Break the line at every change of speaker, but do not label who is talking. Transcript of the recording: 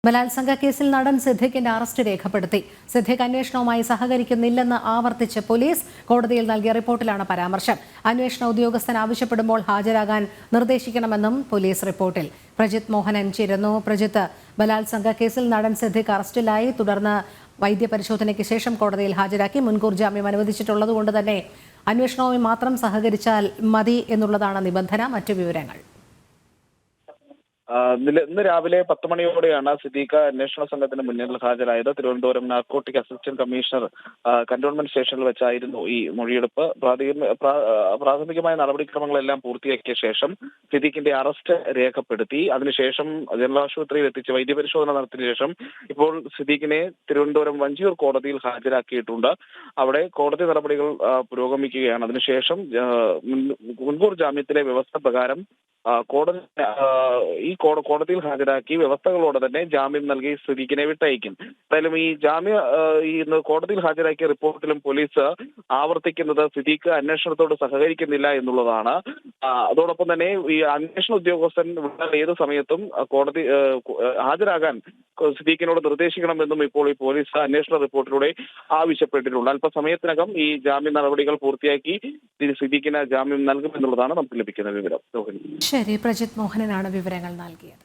ബലാത്സംഗ കേസിൽ നടൻ സിദ്ദിഖിന്റെ അറസ്റ്റ് രേഖപ്പെടുത്തി. സിദ്ദിഖ് അന്വേഷണവുമായി സഹകരിക്കുന്നില്ലെന്ന് ആവർത്തിച്ച് പോലീസ് കോടതിയിൽ നൽകിയ റിപ്പോർട്ടിലാണ് പരാമർശം. അന്വേഷണ ഉദ്യോഗസ്ഥൻ ആവശ്യപ്പെടുമ്പോൾ ഹാജരാകാൻ നിർദ്ദേശിക്കണമെന്നും പോലീസ് റിപ്പോർട്ടിൽ. പ്രജിത് മോഹനൻ ചേരുന്നു. പ്രജിത്ത്, ബലാത്സംഗ കേസിൽ നടൻ സിദ്ദിഖ് അറസ്റ്റിലായി. തുടർന്ന് വൈദ്യപരിശോധനയ്ക്ക് ശേഷം കോടതിയിൽ ഹാജരാക്കി. മുൻകൂർ ജാമ്യം അനുവദിച്ചിട്ടുള്ളതുകൊണ്ട് തന്നെ അന്വേഷണവുമായി മാത്രം സഹകരിച്ചാൽ മതി എന്നുള്ളതാണ് നിബന്ധന. മറ്റു വിവരങ്ങൾ.
ഇന്ന് രാവിലെ 10 മണിയോടെയാണ് സിദ്ദീഖ് അന്വേഷണ സംഘത്തിന് മുന്നിൽ ഹാജരായത്. Thiruvananthapuram narcotic assistant commissioner cantonment സ്റ്റേഷനിൽ വെച്ചായിരുന്നു ഈ മൊഴിയെടുപ്പ്. പ്രാഥമികമായ നടപടിക്രമങ്ങളെല്ലാം പൂർത്തിയാക്കിയ ശേഷം സിദ്ദീഖിന്റെ അറസ്റ്റ് രേഖപ്പെടുത്തി. അതിനുശേഷം ജനറൽ ആശുപത്രിയിൽ എത്തിച്ച് വൈദ്യപരിശോധന നടത്തിയ ശേഷം ഇപ്പോൾ സിദ്ദീഖിനെ തിരുവനന്തപുരം വഞ്ചിയൂർ കോടതിയിൽ ഹാജരാക്കിയിട്ടുണ്ട്. അവിടെ കോടതി നടപടികൾ പുരോഗമിക്കുകയാണ്. അതിനുശേഷം മുൻകൂർ ജാമ്യത്തിലെ വ്യവസ്ഥ പ്രകാരം കോടതിയിൽ ഹാജരാക്കി വ്യവസ്ഥകളോടെ തന്നെ ജാമ്യം നൽകി സിദ്ദീഖിനെ വിട്ടയക്കും. എന്തായാലും ഈ ഇന്ന് കോടതിയിൽ ഹാജരാക്കിയ റിപ്പോർട്ടിലും പോലീസ് ആവർത്തിക്കുന്നത് സിദ്ദീഖ് അന്വേഷണത്തോട് സഹകരിക്കുന്നില്ല എന്നുള്ളതാണ്. അതോടൊപ്പം തന്നെ ഈ അന്വേഷണ ഉദ്യോഗസ്ഥൻ ഏത് സമയത്തും കോടതി ഹാജരാകാൻ സിദ്ദീഖിനോട് നിർദ്ദേശിക്കണമെന്നും ഇപ്പോൾ ഈ പോലീസ് അന്വേഷണ റിപ്പോർട്ടിലൂടെ ആവശ്യപ്പെട്ടിട്ടുണ്ട്. അല്പസമയത്തിനകം ഈ ജാമ്യ നടപടികൾ പൂർത്തിയാക്കി സിദ്ദീഖിന് ജാമ്യം നൽകുമെന്നുള്ളതാണ് നമുക്ക് ലഭിക്കുന്ന വിവരം.
ശരി, പ്രജിത് മോഹനനാണ് വിവരങ്ങൾ നൽകിയത്.